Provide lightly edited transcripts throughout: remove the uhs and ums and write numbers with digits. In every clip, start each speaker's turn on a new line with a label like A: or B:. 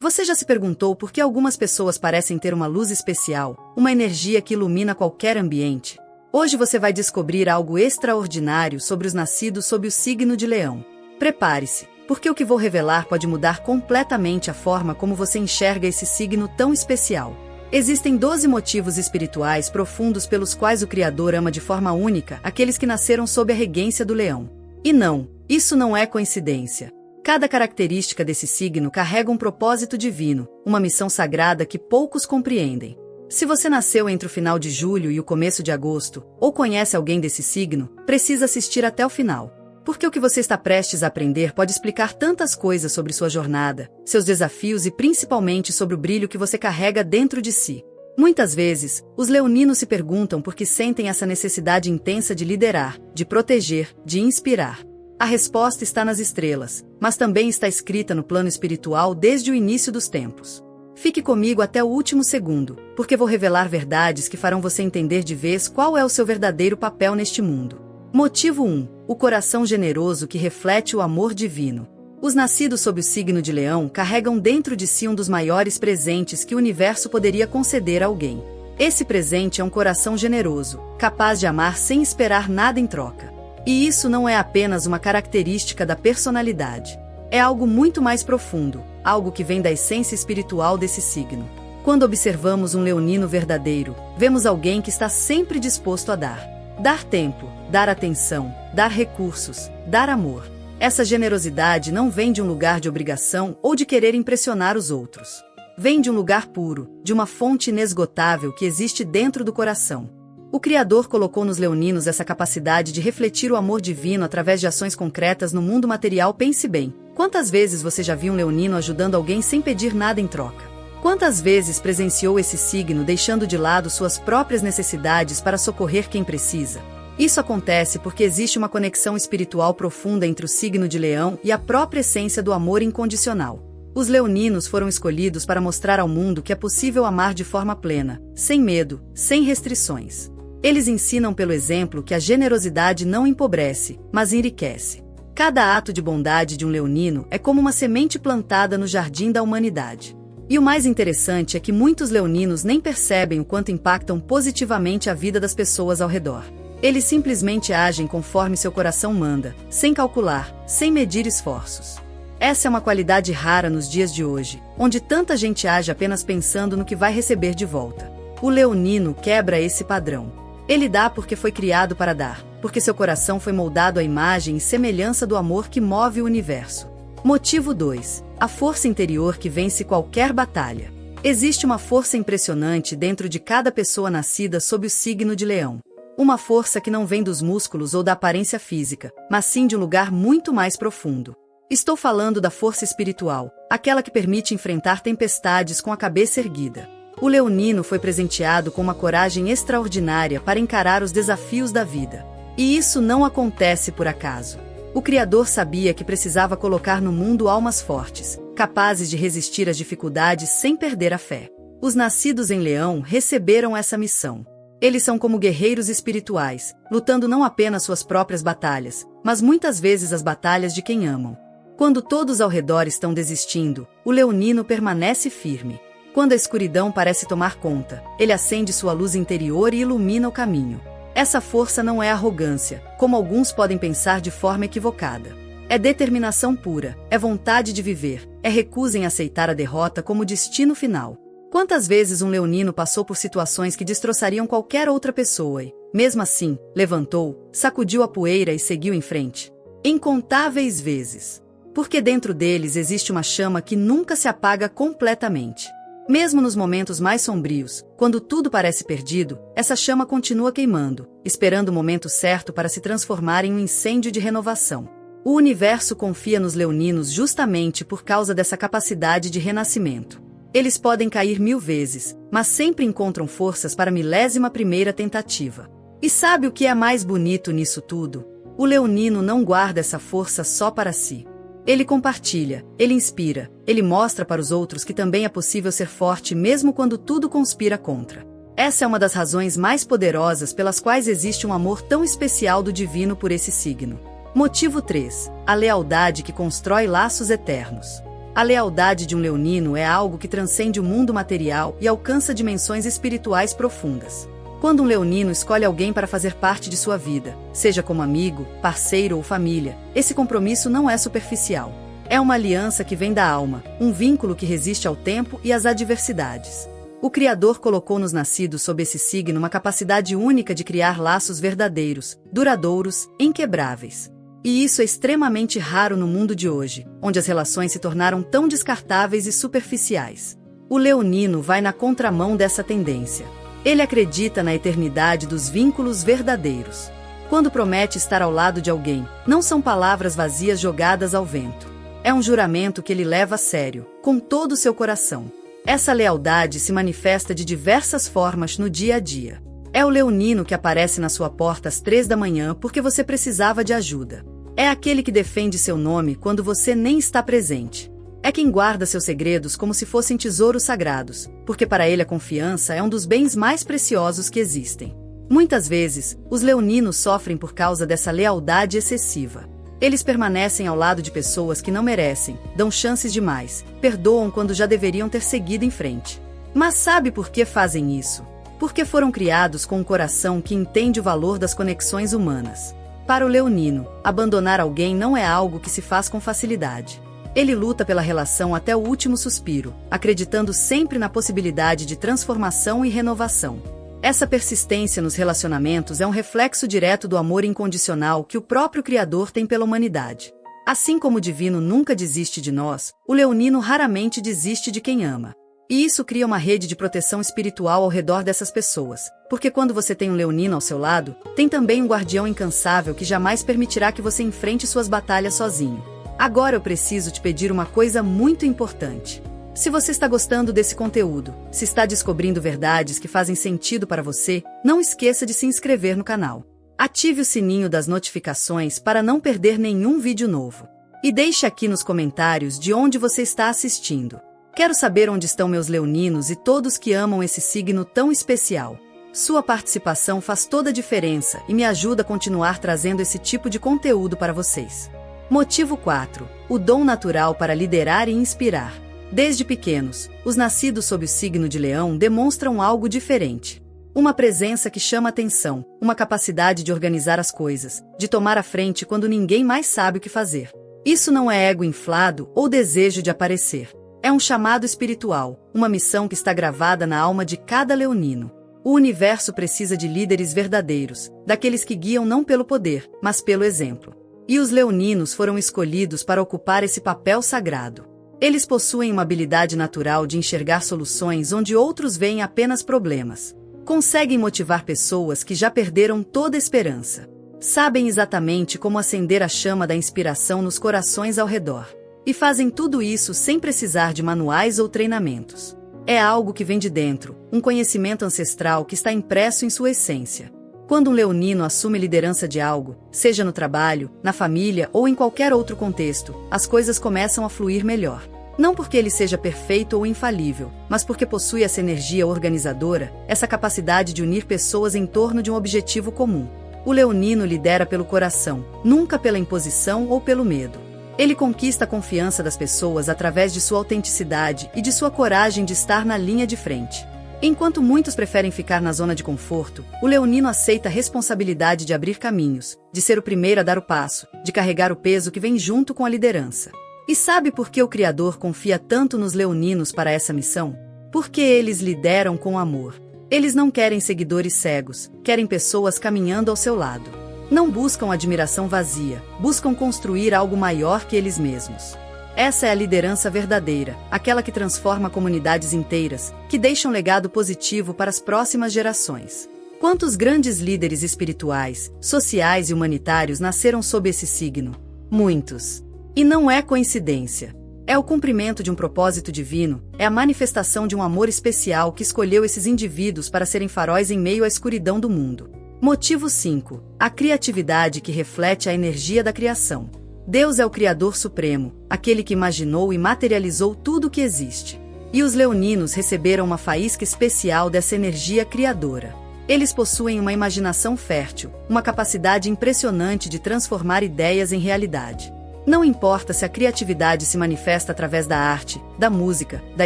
A: Você já se perguntou por que algumas pessoas parecem ter uma luz especial, uma energia que ilumina qualquer ambiente? Hoje você vai descobrir algo extraordinário sobre os nascidos sob o signo de Leão. Prepare-se, porque o que vou revelar pode mudar completamente a forma como você enxerga esse signo tão especial. Existem 12 motivos espirituais profundos pelos quais o Criador ama de forma única aqueles que nasceram sob a regência do Leão. E não, isso não é coincidência. Cada característica desse signo carrega um propósito divino, uma missão sagrada que poucos compreendem. Se você nasceu entre o final de julho e o começo de agosto, ou conhece alguém desse signo, precisa assistir até o final. Porque o que você está prestes a aprender pode explicar tantas coisas sobre sua jornada, seus desafios e principalmente sobre o brilho que você carrega dentro de si. Muitas vezes, os leoninos se perguntam por que sentem essa necessidade intensa de liderar, de proteger, de inspirar. A resposta está nas estrelas, mas também está escrita no plano espiritual desde o início dos tempos. Fique comigo até o último segundo, porque vou revelar verdades que farão você entender de vez qual é o seu verdadeiro papel neste mundo. Motivo 1. O coração generoso que reflete o amor divino. Os nascidos sob o signo de Leão carregam dentro de si um dos maiores presentes que o universo poderia conceder a alguém. Esse presente é um coração generoso, capaz de amar sem esperar nada em troca. E isso não é apenas uma característica da personalidade. É algo muito mais profundo, algo que vem da essência espiritual desse signo. Quando observamos um leonino verdadeiro, vemos alguém que está sempre disposto a dar. Dar tempo, dar atenção, dar recursos, dar amor. Essa generosidade não vem de um lugar de obrigação ou de querer impressionar os outros. Vem de um lugar puro, de uma fonte inesgotável que existe dentro do coração. O Criador colocou nos leoninos essa capacidade de refletir o amor divino através de ações concretas no mundo material. Pense bem, quantas vezes você já viu um leonino ajudando alguém sem pedir nada em troca? Quantas vezes presenciou esse signo deixando de lado suas próprias necessidades para socorrer quem precisa? Isso acontece porque existe uma conexão espiritual profunda entre o signo de Leão e a própria essência do amor incondicional. Os leoninos foram escolhidos para mostrar ao mundo que é possível amar de forma plena, sem medo, sem restrições. Eles ensinam pelo exemplo que a generosidade não empobrece, mas enriquece. Cada ato de bondade de um leonino é como uma semente plantada no jardim da humanidade. E o mais interessante é que muitos leoninos nem percebem o quanto impactam positivamente a vida das pessoas ao redor. Eles simplesmente agem conforme seu coração manda, sem calcular, sem medir esforços. Essa é uma qualidade rara nos dias de hoje, onde tanta gente age apenas pensando no que vai receber de volta. O leonino quebra esse padrão. Ele dá porque foi criado para dar, porque seu coração foi moldado à imagem e semelhança do amor que move o universo. Motivo 2. A força interior que vence qualquer batalha. Existe uma força impressionante dentro de cada pessoa nascida sob o signo de Leão. Uma força que não vem dos músculos ou da aparência física, mas sim de um lugar muito mais profundo. Estou falando da força espiritual, aquela que permite enfrentar tempestades com a cabeça erguida. O leonino foi presenteado com uma coragem extraordinária para encarar os desafios da vida. E isso não acontece por acaso. O Criador sabia que precisava colocar no mundo almas fortes, capazes de resistir às dificuldades sem perder a fé. Os nascidos em Leão receberam essa missão. Eles são como guerreiros espirituais, lutando não apenas suas próprias batalhas, mas muitas vezes as batalhas de quem amam. Quando todos ao redor estão desistindo, o leonino permanece firme. Quando a escuridão parece tomar conta, ele acende sua luz interior e ilumina o caminho. Essa força não é arrogância, como alguns podem pensar de forma equivocada. É determinação pura, é vontade de viver, é recusa em aceitar a derrota como destino final. Quantas vezes um leonino passou por situações que destroçariam qualquer outra pessoa e, mesmo assim, levantou, sacudiu a poeira e seguiu em frente? Incontáveis vezes. Porque dentro deles existe uma chama que nunca se apaga completamente. Mesmo nos momentos mais sombrios, quando tudo parece perdido, essa chama continua queimando, esperando o momento certo para se transformar em um incêndio de renovação. O universo confia nos leoninos justamente por causa dessa capacidade de renascimento. Eles podem cair 1000 vezes, mas sempre encontram forças para a 1001ª tentativa. E sabe o que é mais bonito nisso tudo? O leonino não guarda essa força só para si. Ele compartilha, ele inspira, ele mostra para os outros que também é possível ser forte mesmo quando tudo conspira contra. Essa é uma das razões mais poderosas pelas quais existe um amor tão especial do divino por esse signo. Motivo 3. A lealdade que constrói laços eternos. A lealdade de um leonino é algo que transcende o mundo material e alcança dimensões espirituais profundas. Quando um leonino escolhe alguém para fazer parte de sua vida, seja como amigo, parceiro ou família, esse compromisso não é superficial. É uma aliança que vem da alma, um vínculo que resiste ao tempo e às adversidades. O Criador colocou nos nascidos sob esse signo uma capacidade única de criar laços verdadeiros, duradouros, inquebráveis. E isso é extremamente raro no mundo de hoje, onde as relações se tornaram tão descartáveis e superficiais. O leonino vai na contramão dessa tendência. Ele acredita na eternidade dos vínculos verdadeiros. Quando promete estar ao lado de alguém, não são palavras vazias jogadas ao vento. É um juramento que ele leva a sério, com todo o seu coração. Essa lealdade se manifesta de diversas formas no dia a dia. É o leonino que aparece na sua porta às 3 da manhã porque você precisava de ajuda. É aquele que defende seu nome quando você nem está presente. É quem guarda seus segredos como se fossem tesouros sagrados, porque para ele a confiança é um dos bens mais preciosos que existem. Muitas vezes, os leoninos sofrem por causa dessa lealdade excessiva. Eles permanecem ao lado de pessoas que não merecem, dão chances demais, perdoam quando já deveriam ter seguido em frente. Mas sabe por que fazem isso? Porque foram criados com um coração que entende o valor das conexões humanas. Para o leonino, abandonar alguém não é algo que se faz com facilidade. Ele luta pela relação até o último suspiro, acreditando sempre na possibilidade de transformação e renovação. Essa persistência nos relacionamentos é um reflexo direto do amor incondicional que o próprio Criador tem pela humanidade. Assim como o divino nunca desiste de nós, o leonino raramente desiste de quem ama. E isso cria uma rede de proteção espiritual ao redor dessas pessoas, porque quando você tem um leonino ao seu lado, tem também um guardião incansável que jamais permitirá que você enfrente suas batalhas sozinho. Agora eu preciso te pedir uma coisa muito importante. Se você está gostando desse conteúdo, se está descobrindo verdades que fazem sentido para você, não esqueça de se inscrever no canal. Ative o sininho das notificações para não perder nenhum vídeo novo. E deixe aqui nos comentários de onde você está assistindo. Quero saber onde estão meus leoninos e todos que amam esse signo tão especial. Sua participação faz toda a diferença e me ajuda a continuar trazendo esse tipo de conteúdo para vocês. Motivo 4. O dom natural para liderar e inspirar. Desde pequenos, os nascidos sob o signo de Leão demonstram algo diferente. Uma presença que chama atenção, uma capacidade de organizar as coisas, de tomar a frente quando ninguém mais sabe o que fazer. Isso não é ego inflado ou desejo de aparecer. É um chamado espiritual, uma missão que está gravada na alma de cada leonino. O universo precisa de líderes verdadeiros, daqueles que guiam não pelo poder, mas pelo exemplo. E os leoninos foram escolhidos para ocupar esse papel sagrado. Eles possuem uma habilidade natural de enxergar soluções onde outros veem apenas problemas. Conseguem motivar pessoas que já perderam toda esperança. Sabem exatamente como acender a chama da inspiração nos corações ao redor. E fazem tudo isso sem precisar de manuais ou treinamentos. É algo que vem de dentro, um conhecimento ancestral que está impresso em sua essência. Quando um leonino assume liderança de algo, seja no trabalho, na família ou em qualquer outro contexto, as coisas começam a fluir melhor. Não porque ele seja perfeito ou infalível, mas porque possui essa energia organizadora, essa capacidade de unir pessoas em torno de um objetivo comum. O leonino lidera pelo coração, nunca pela imposição ou pelo medo. Ele conquista a confiança das pessoas através de sua autenticidade e de sua coragem de estar na linha de frente. Enquanto muitos preferem ficar na zona de conforto, o leonino aceita a responsabilidade de abrir caminhos, de ser o primeiro a dar o passo, de carregar o peso que vem junto com a liderança. E sabe por que o Criador confia tanto nos leoninos para essa missão? Porque eles lideram com amor. Eles não querem seguidores cegos, querem pessoas caminhando ao seu lado. Não buscam admiração vazia, buscam construir algo maior que eles mesmos. Essa é a liderança verdadeira, aquela que transforma comunidades inteiras, que deixa um legado positivo para as próximas gerações. Quantos grandes líderes espirituais, sociais e humanitários nasceram sob esse signo? Muitos. E não é coincidência. É o cumprimento de um propósito divino, é a manifestação de um amor especial que escolheu esses indivíduos para serem faróis em meio à escuridão do mundo. Motivo 5. A criatividade que reflete a energia da criação. Deus é o Criador Supremo, aquele que imaginou e materializou tudo o que existe. E os leoninos receberam uma faísca especial dessa energia criadora. Eles possuem uma imaginação fértil, uma capacidade impressionante de transformar ideias em realidade. Não importa se a criatividade se manifesta através da arte, da música, da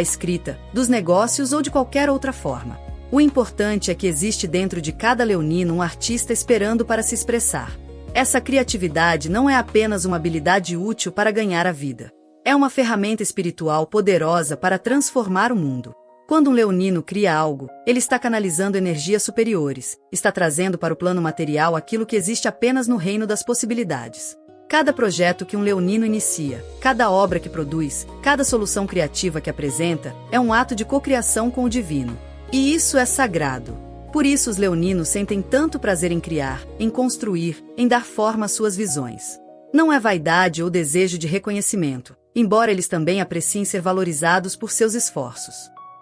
A: escrita, dos negócios ou de qualquer outra forma. O importante é que existe dentro de cada leonino um artista esperando para se expressar. Essa criatividade não é apenas uma habilidade útil para ganhar a vida. É uma ferramenta espiritual poderosa para transformar o mundo. Quando um leonino cria algo, ele está canalizando energias superiores, está trazendo para o plano material aquilo que existe apenas no reino das possibilidades. Cada projeto que um leonino inicia, cada obra que produz, cada solução criativa que apresenta, é um ato de cocriação com o divino. E isso é sagrado. Por isso os leoninos sentem tanto prazer em criar, em construir, em dar forma às suas visões. Não é vaidade ou desejo de reconhecimento, embora eles também apreciem ser valorizados por seus esforços.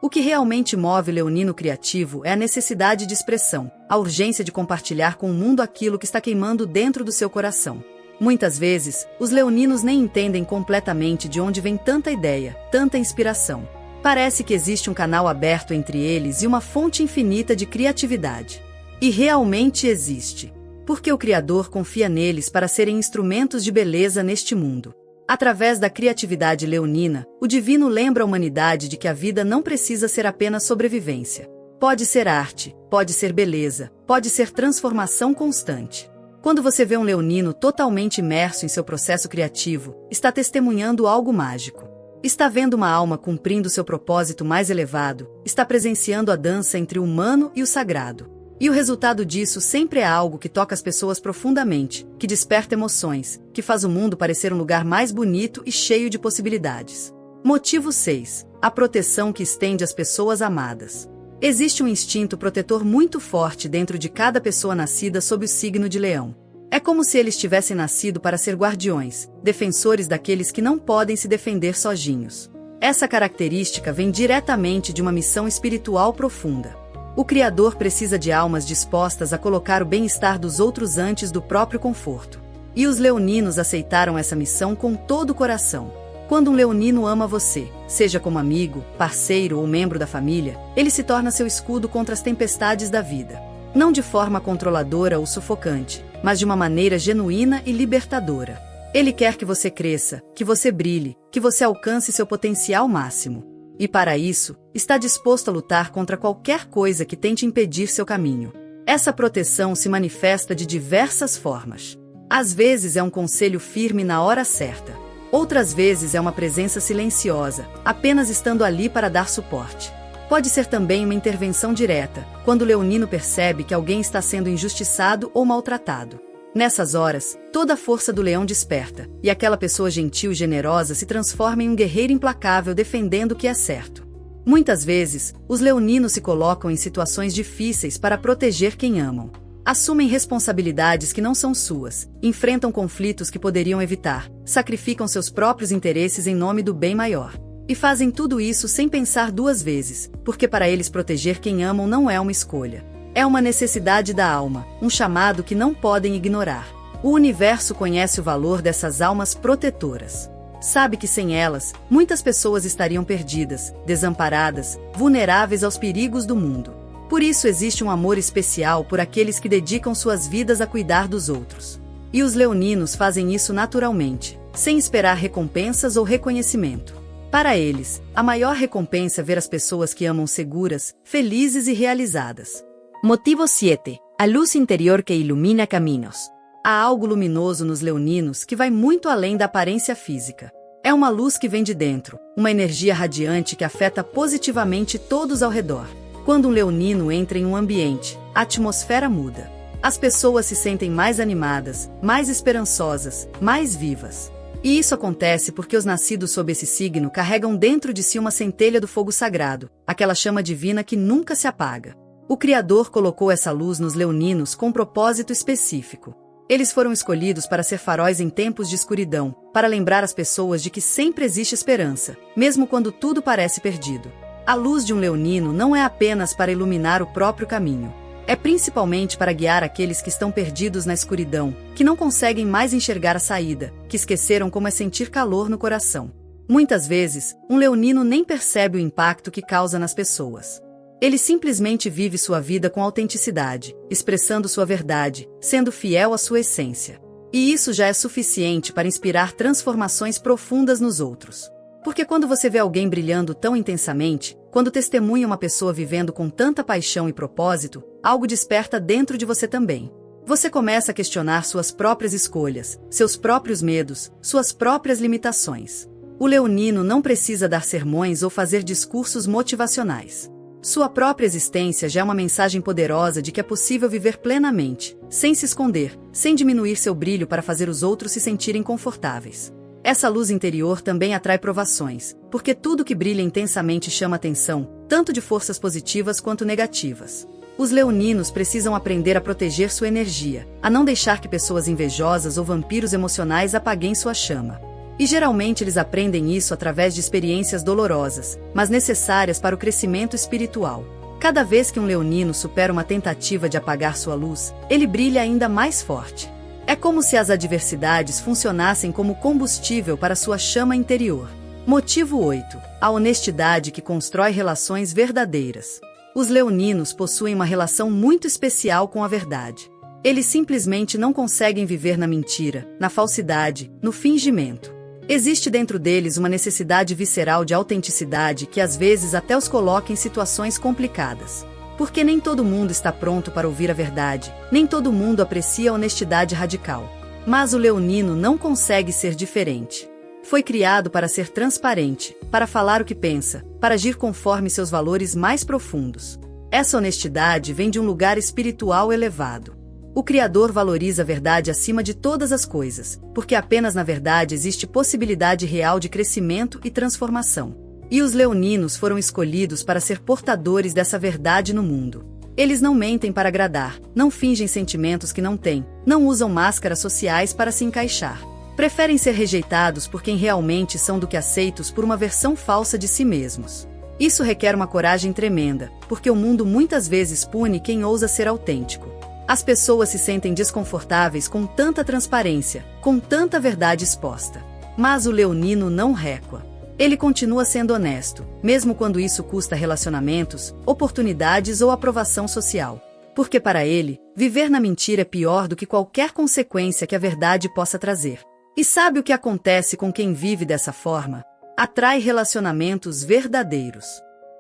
A: O que realmente move o leonino criativo é a necessidade de expressão, a urgência de compartilhar com o mundo aquilo que está queimando dentro do seu coração. Muitas vezes, os leoninos nem entendem completamente de onde vem tanta ideia, tanta inspiração. Parece que existe um canal aberto entre eles e uma fonte infinita de criatividade. E realmente existe. Porque o Criador confia neles para serem instrumentos de beleza neste mundo. Através da criatividade leonina, o divino lembra a humanidade de que a vida não precisa ser apenas sobrevivência. Pode ser arte, pode ser beleza, pode ser transformação constante. Quando você vê um leonino totalmente imerso em seu processo criativo, está testemunhando algo mágico. Está vendo uma alma cumprindo seu propósito mais elevado, está presenciando a dança entre o humano e o sagrado. E o resultado disso sempre é algo que toca as pessoas profundamente, que desperta emoções, que faz o mundo parecer um lugar mais bonito e cheio de possibilidades. Motivo 6. A proteção que estende às pessoas amadas. Existe um instinto protetor muito forte dentro de cada pessoa nascida sob o signo de Leão. É como se eles tivessem nascido para ser guardiões, defensores daqueles que não podem se defender sozinhos. Essa característica vem diretamente de uma missão espiritual profunda. O Criador precisa de almas dispostas a colocar o bem-estar dos outros antes do próprio conforto. E os leoninos aceitaram essa missão com todo o coração. Quando um leonino ama você, seja como amigo, parceiro ou membro da família, ele se torna seu escudo contra as tempestades da vida. Não de forma controladora ou sufocante, mas de uma maneira genuína e libertadora. Ele quer que você cresça, que você brilhe, que você alcance seu potencial máximo. E para isso, está disposto a lutar contra qualquer coisa que tente impedir seu caminho. Essa proteção se manifesta de diversas formas. Às vezes é um conselho firme na hora certa. Outras vezes é uma presença silenciosa, apenas estando ali para dar suporte. Pode ser também uma intervenção direta, quando o leonino percebe que alguém está sendo injustiçado ou maltratado. Nessas horas, toda a força do leão desperta, e aquela pessoa gentil e generosa se transforma em um guerreiro implacável defendendo o que é certo. Muitas vezes, os leoninos se colocam em situações difíceis para proteger quem amam. Assumem responsabilidades que não são suas, enfrentam conflitos que poderiam evitar, sacrificam seus próprios interesses em nome do bem maior. E fazem tudo isso sem pensar duas vezes, porque para eles proteger quem amam não é uma escolha. É uma necessidade da alma, um chamado que não podem ignorar. O universo conhece o valor dessas almas protetoras. Sabe que sem elas, muitas pessoas estariam perdidas, desamparadas, vulneráveis aos perigos do mundo. Por isso existe um amor especial por aqueles que dedicam suas vidas a cuidar dos outros. E os leoninos fazem isso naturalmente, sem esperar recompensas ou reconhecimento. Para eles, a maior recompensa é ver as pessoas que amam seguras, felizes e realizadas. Motivo 7. A luz interior que ilumina caminhos. Há algo luminoso nos leoninos que vai muito além da aparência física. É uma luz que vem de dentro, uma energia radiante que afeta positivamente todos ao redor. Quando um leonino entra em um ambiente, a atmosfera muda. As pessoas se sentem mais animadas, mais esperançosas, mais vivas. E isso acontece porque os nascidos sob esse signo carregam dentro de si uma centelha do fogo sagrado, aquela chama divina que nunca se apaga. O Criador colocou essa luz nos leoninos com um propósito específico. Eles foram escolhidos para ser faróis em tempos de escuridão, para lembrar as pessoas de que sempre existe esperança, mesmo quando tudo parece perdido. A luz de um leonino não é apenas para iluminar o próprio caminho. É principalmente para guiar aqueles que estão perdidos na escuridão, que não conseguem mais enxergar a saída, que esqueceram como é sentir calor no coração. Muitas vezes, um leonino nem percebe o impacto que causa nas pessoas. Ele simplesmente vive sua vida com autenticidade, expressando sua verdade, sendo fiel à sua essência. E isso já é suficiente para inspirar transformações profundas nos outros. Porque quando você vê alguém brilhando tão intensamente, quando testemunha uma pessoa vivendo com tanta paixão e propósito, algo desperta dentro de você também. Você começa a questionar suas próprias escolhas, seus próprios medos, suas próprias limitações. O leonino não precisa dar sermões ou fazer discursos motivacionais. Sua própria existência já é uma mensagem poderosa de que é possível viver plenamente, sem se esconder, sem diminuir seu brilho para fazer os outros se sentirem confortáveis. Essa luz interior também atrai provações, porque tudo que brilha intensamente chama atenção, tanto de forças positivas quanto negativas. Os leoninos precisam aprender a proteger sua energia, a não deixar que pessoas invejosas ou vampiros emocionais apaguem sua chama. E geralmente eles aprendem isso através de experiências dolorosas, mas necessárias para o crescimento espiritual. Cada vez que um leonino supera uma tentativa de apagar sua luz, ele brilha ainda mais forte. É como se as adversidades funcionassem como combustível para sua chama interior. Motivo 8. A honestidade que constrói relações verdadeiras. Os leoninos possuem uma relação muito especial com a verdade. Eles simplesmente não conseguem viver na mentira, na falsidade, no fingimento. Existe dentro deles uma necessidade visceral de autenticidade que às vezes até os coloca em situações complicadas. Porque nem todo mundo está pronto para ouvir a verdade, nem todo mundo aprecia a honestidade radical. Mas o leonino não consegue ser diferente. Foi criado para ser transparente, para falar o que pensa, para agir conforme seus valores mais profundos. Essa honestidade vem de um lugar espiritual elevado. O Criador valoriza a verdade acima de todas as coisas, porque apenas na verdade existe possibilidade real de crescimento e transformação. E os leoninos foram escolhidos para ser portadores dessa verdade no mundo. Eles não mentem para agradar, não fingem sentimentos que não têm, não usam máscaras sociais para se encaixar. Preferem ser rejeitados por quem realmente são do que aceitos por uma versão falsa de si mesmos. Isso requer uma coragem tremenda, porque o mundo muitas vezes pune quem ousa ser autêntico. As pessoas se sentem desconfortáveis com tanta transparência, com tanta verdade exposta. Mas o leonino não recua. Ele continua sendo honesto, mesmo quando isso custa relacionamentos, oportunidades ou aprovação social. Porque para ele, viver na mentira é pior do que qualquer consequência que a verdade possa trazer. E sabe o que acontece com quem vive dessa forma? Atrai relacionamentos verdadeiros.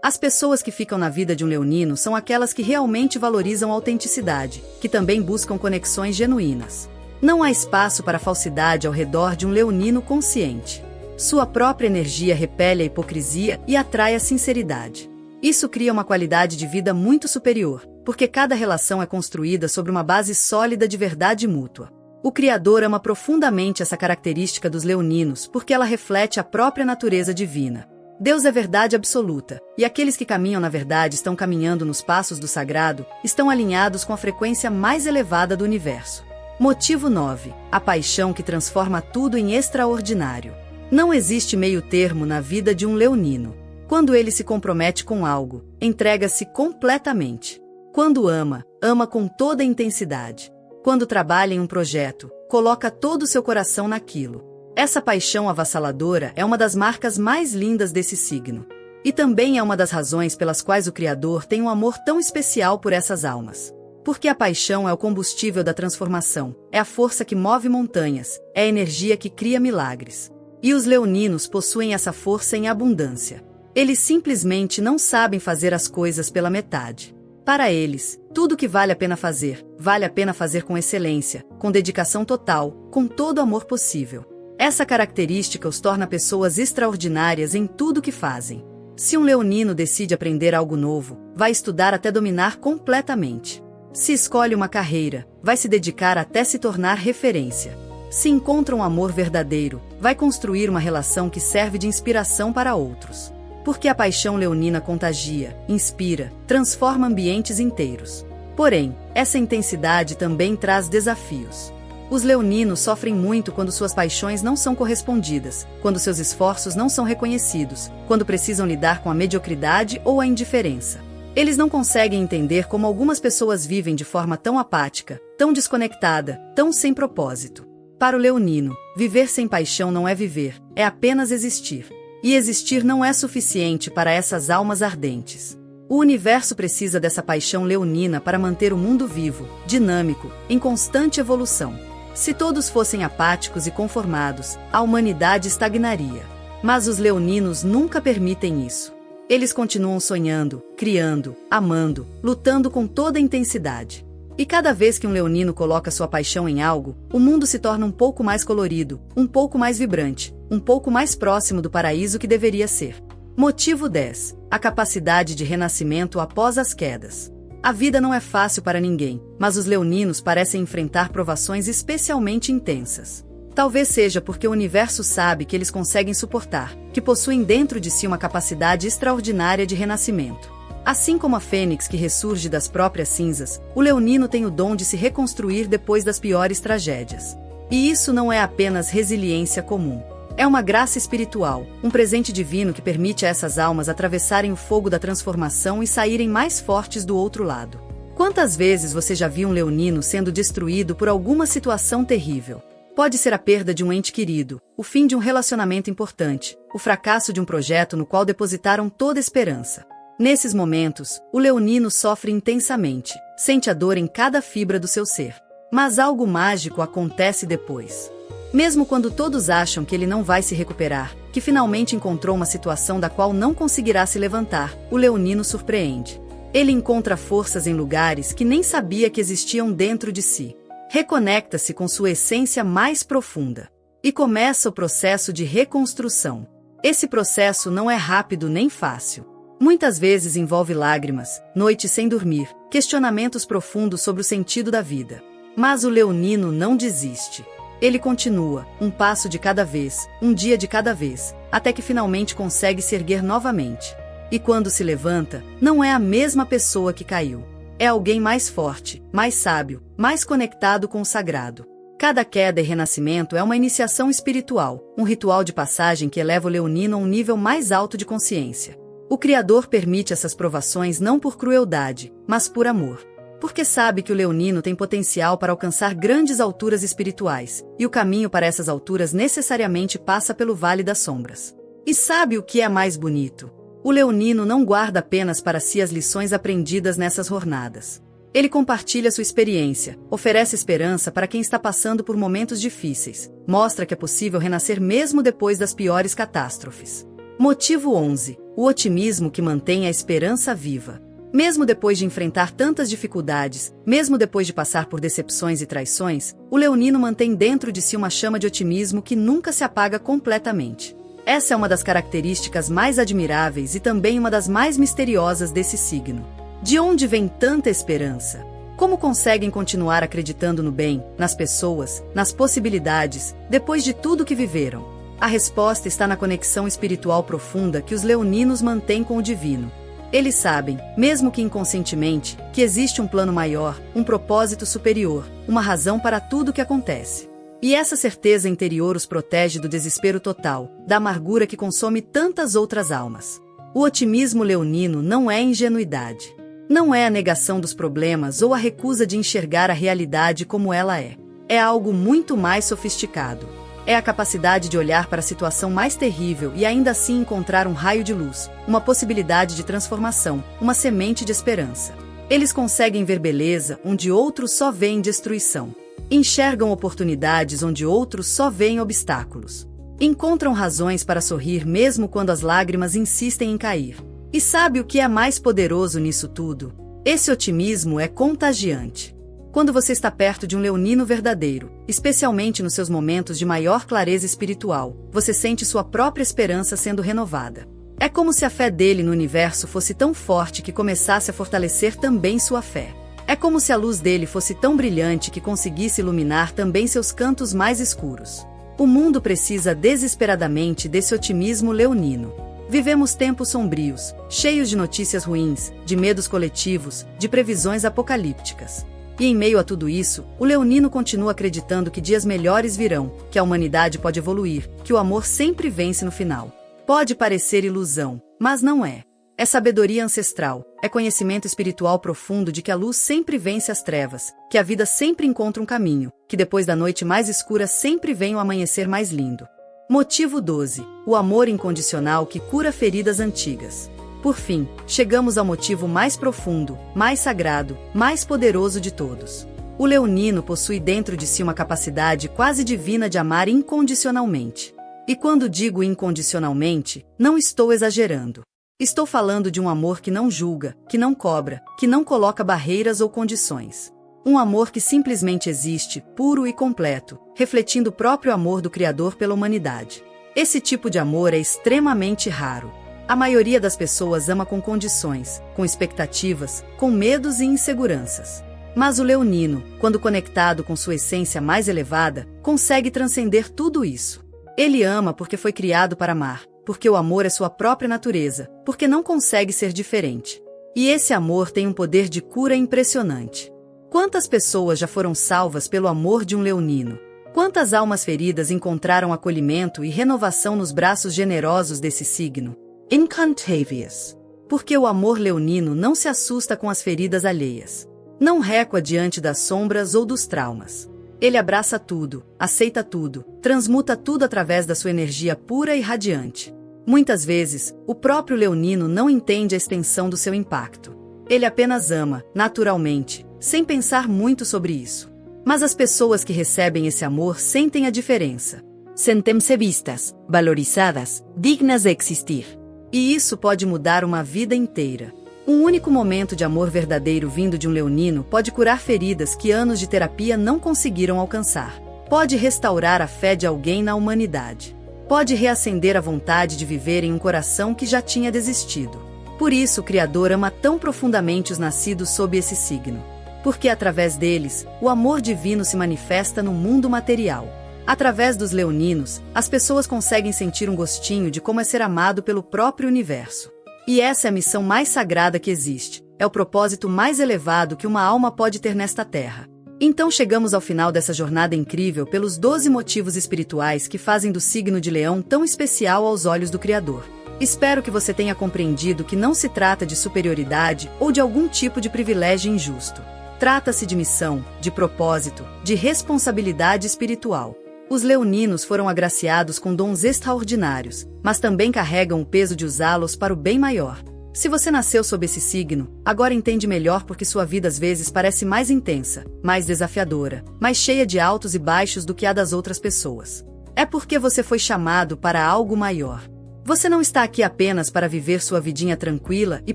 A: As pessoas que ficam na vida de um leonino são aquelas que realmente valorizam a autenticidade, que também buscam conexões genuínas. Não há espaço para falsidade ao redor de um leonino consciente. Sua própria energia repele a hipocrisia e atrai a sinceridade. Isso cria uma qualidade de vida muito superior, porque cada relação é construída sobre uma base sólida de verdade mútua. O Criador ama profundamente essa característica dos leoninos porque ela reflete a própria natureza divina. Deus é verdade absoluta, e aqueles que caminham na verdade estão caminhando nos passos do sagrado, estão alinhados com a frequência mais elevada do universo. Motivo 9. A paixão que transforma tudo em extraordinário. Não existe meio termo na vida de um leonino. Quando ele se compromete com algo, entrega-se completamente. Quando ama, ama com toda a intensidade. Quando trabalha em um projeto, coloca todo o seu coração naquilo. Essa paixão avassaladora é uma das marcas mais lindas desse signo. E também é uma das razões pelas quais o Criador tem um amor tão especial por essas almas. Porque a paixão é o combustível da transformação, é a força que move montanhas, é a energia que cria milagres. E os leoninos possuem essa força em abundância. Eles simplesmente não sabem fazer as coisas pela metade. Para eles, tudo que vale a pena fazer com excelência, com dedicação total, com todo o amor possível. Essa característica os torna pessoas extraordinárias em tudo que fazem. Se um leonino decide aprender algo novo, vai estudar até dominar completamente. Se escolhe uma carreira, vai se dedicar até se tornar referência. Se encontra um amor verdadeiro, vai construir uma relação que serve de inspiração para outros. Porque a paixão leonina contagia, inspira, transforma ambientes inteiros. Porém, essa intensidade também traz desafios. Os leoninos sofrem muito quando suas paixões não são correspondidas, quando seus esforços não são reconhecidos, quando precisam lidar com a mediocridade ou a indiferença. Eles não conseguem entender como algumas pessoas vivem de forma tão apática, tão desconectada, tão sem propósito. Para o leonino, viver sem paixão não é viver, é apenas existir. E existir não é suficiente para essas almas ardentes. O universo precisa dessa paixão leonina para manter o mundo vivo, dinâmico, em constante evolução. Se todos fossem apáticos e conformados, a humanidade estagnaria. Mas os leoninos nunca permitem isso. Eles continuam sonhando, criando, amando, lutando com toda a intensidade. E cada vez que um leonino coloca sua paixão em algo, o mundo se torna um pouco mais colorido, um pouco mais vibrante, um pouco mais próximo do paraíso que deveria ser. Motivo 10. A capacidade de renascimento após as quedas. A vida não é fácil para ninguém, mas os leoninos parecem enfrentar provações especialmente intensas. Talvez seja porque o universo sabe que eles conseguem suportar, que possuem dentro de si uma capacidade extraordinária de renascimento. Assim como a fênix que ressurge das próprias cinzas, o leonino tem o dom de se reconstruir depois das piores tragédias. E isso não é apenas resiliência comum. É uma graça espiritual, um presente divino que permite a essas almas atravessarem o fogo da transformação e saírem mais fortes do outro lado. Quantas vezes você já viu um leonino sendo destruído por alguma situação terrível? Pode ser a perda de um ente querido, o fim de um relacionamento importante, o fracasso de um projeto no qual depositaram toda esperança. Nesses momentos, o leonino sofre intensamente, sente a dor em cada fibra do seu ser. Mas algo mágico acontece depois. Mesmo quando todos acham que ele não vai se recuperar, que finalmente encontrou uma situação da qual não conseguirá se levantar, o leonino surpreende. Ele encontra forças em lugares que nem sabia que existiam dentro de si. Reconecta-se com sua essência mais profunda. E começa o processo de reconstrução. Esse processo não é rápido nem fácil. Muitas vezes envolve lágrimas, noites sem dormir, questionamentos profundos sobre o sentido da vida. Mas o leonino não desiste. Ele continua, um passo de cada vez, um dia de cada vez, até que finalmente consegue se erguer novamente. E quando se levanta, não é a mesma pessoa que caiu. É alguém mais forte, mais sábio, mais conectado com o sagrado. Cada queda e renascimento é uma iniciação espiritual, um ritual de passagem que eleva o leonino a um nível mais alto de consciência. O Criador permite essas provações não por crueldade, mas por amor. Porque sabe que o leonino tem potencial para alcançar grandes alturas espirituais, e o caminho para essas alturas necessariamente passa pelo Vale das Sombras. E sabe o que é mais bonito? O leonino não guarda apenas para si as lições aprendidas nessas jornadas. Ele compartilha sua experiência, oferece esperança para quem está passando por momentos difíceis, mostra que é possível renascer mesmo depois das piores catástrofes. Motivo 11. O otimismo que mantém a esperança viva. Mesmo depois de enfrentar tantas dificuldades, mesmo depois de passar por decepções e traições, o leonino mantém dentro de si uma chama de otimismo que nunca se apaga completamente. Essa é uma das características mais admiráveis e também uma das mais misteriosas desse signo. De onde vem tanta esperança? Como conseguem continuar acreditando no bem, nas pessoas, nas possibilidades, depois de tudo que viveram? A resposta está na conexão espiritual profunda que os leoninos mantêm com o divino. Eles sabem, mesmo que inconscientemente, que existe um plano maior, um propósito superior, uma razão para tudo o que acontece. E essa certeza interior os protege do desespero total, da amargura que consome tantas outras almas. O otimismo leonino não é ingenuidade. Não é a negação dos problemas ou a recusa de enxergar a realidade como ela é. É algo muito mais sofisticado. É a capacidade de olhar para a situação mais terrível e ainda assim encontrar um raio de luz, uma possibilidade de transformação, uma semente de esperança. Eles conseguem ver beleza onde outros só veem destruição. Enxergam oportunidades onde outros só veem obstáculos. Encontram razões para sorrir mesmo quando as lágrimas insistem em cair. E sabe o que é mais poderoso nisso tudo? Esse otimismo é contagiante. Quando você está perto de um leonino verdadeiro, especialmente nos seus momentos de maior clareza espiritual, você sente sua própria esperança sendo renovada. É como se a fé dele no universo fosse tão forte que começasse a fortalecer também sua fé. É como se a luz dele fosse tão brilhante que conseguisse iluminar também seus cantos mais escuros. O mundo precisa desesperadamente desse otimismo leonino. Vivemos tempos sombrios, cheios de notícias ruins, de medos coletivos, de previsões apocalípticas. E em meio a tudo isso, o leonino continua acreditando que dias melhores virão, que a humanidade pode evoluir, que o amor sempre vence no final. Pode parecer ilusão, mas não é. É sabedoria ancestral, é conhecimento espiritual profundo de que a luz sempre vence as trevas, que a vida sempre encontra um caminho, que depois da noite mais escura sempre vem o amanhecer mais lindo. Motivo 12. O amor incondicional que cura feridas antigas. Por fim, chegamos ao motivo mais profundo, mais sagrado, mais poderoso de todos. O leonino possui dentro de si uma capacidade quase divina de amar incondicionalmente. E quando digo incondicionalmente, não estou exagerando. Estou falando de um amor que não julga, que não cobra, que não coloca barreiras ou condições. Um amor que simplesmente existe, puro e completo, refletindo o próprio amor do Criador pela humanidade. Esse tipo de amor é extremamente raro. A maioria das pessoas ama com condições, com expectativas, com medos e inseguranças. Mas o leonino, quando conectado com sua essência mais elevada, consegue transcender tudo isso. Ele ama porque foi criado para amar, porque o amor é sua própria natureza, porque não consegue ser diferente. E esse amor tem um poder de cura impressionante. Quantas pessoas já foram salvas pelo amor de um leonino? Quantas almas feridas encontraram acolhimento e renovação nos braços generosos desse signo? Incontavious. Porque o amor leonino não se assusta com as feridas alheias. Não recua diante das sombras ou dos traumas. Ele abraça tudo, aceita tudo, transmuta tudo através da sua energia pura e radiante. Muitas vezes, o próprio leonino não entende a extensão do seu impacto. Ele apenas ama, naturalmente, sem pensar muito sobre isso. Mas as pessoas que recebem esse amor sentem a diferença. Sentem-se vistas, valorizadas, dignas de existir. E isso pode mudar uma vida inteira. Um único momento de amor verdadeiro vindo de um leonino pode curar feridas que anos de terapia não conseguiram alcançar. Pode restaurar a fé de alguém na humanidade. Pode reacender a vontade de viver em um coração que já tinha desistido. Por isso o Criador ama tão profundamente os nascidos sob esse signo. Porque através deles, o amor divino se manifesta no mundo material. Através dos leoninos, as pessoas conseguem sentir um gostinho de como é ser amado pelo próprio universo. E essa é a missão mais sagrada que existe, é o propósito mais elevado que uma alma pode ter nesta terra. Então chegamos ao final dessa jornada incrível pelos 12 motivos espirituais que fazem do signo de Leão tão especial aos olhos do Criador. Espero que você tenha compreendido que não se trata de superioridade ou de algum tipo de privilégio injusto. Trata-se de missão, de propósito, de responsabilidade espiritual. Os leoninos foram agraciados com dons extraordinários, mas também carregam o peso de usá-los para o bem maior. Se você nasceu sob esse signo, agora entende melhor porque sua vida às vezes parece mais intensa, mais desafiadora, mais cheia de altos e baixos do que a das outras pessoas. É porque você foi chamado para algo maior. Você não está aqui apenas para viver sua vidinha tranquila e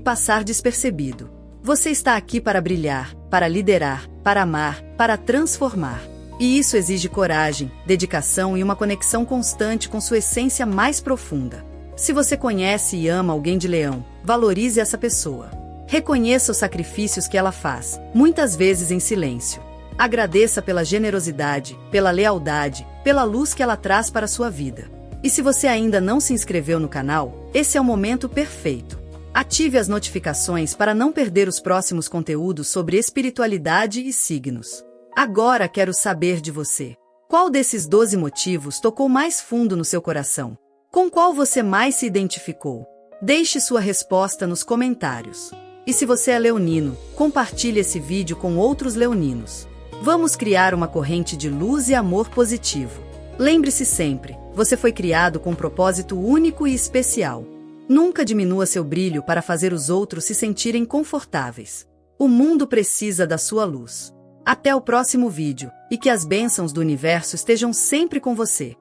A: passar despercebido. Você está aqui para brilhar, para liderar, para amar, para transformar. E isso exige coragem, dedicação e uma conexão constante com sua essência mais profunda. Se você conhece e ama alguém de Leão, valorize essa pessoa. Reconheça os sacrifícios que ela faz, muitas vezes em silêncio. Agradeça pela generosidade, pela lealdade, pela luz que ela traz para a sua vida. E se você ainda não se inscreveu no canal, esse é o momento perfeito. Ative as notificações para não perder os próximos conteúdos sobre espiritualidade e signos. Agora quero saber de você. Qual desses 12 motivos tocou mais fundo no seu coração? Com qual você mais se identificou? Deixe sua resposta nos comentários. E se você é leonino, compartilhe esse vídeo com outros leoninos. Vamos criar uma corrente de luz e amor positivo. Lembre-se sempre, você foi criado com um propósito único e especial. Nunca diminua seu brilho para fazer os outros se sentirem confortáveis. O mundo precisa da sua luz. Até o próximo vídeo, e que as bênçãos do universo estejam sempre com você.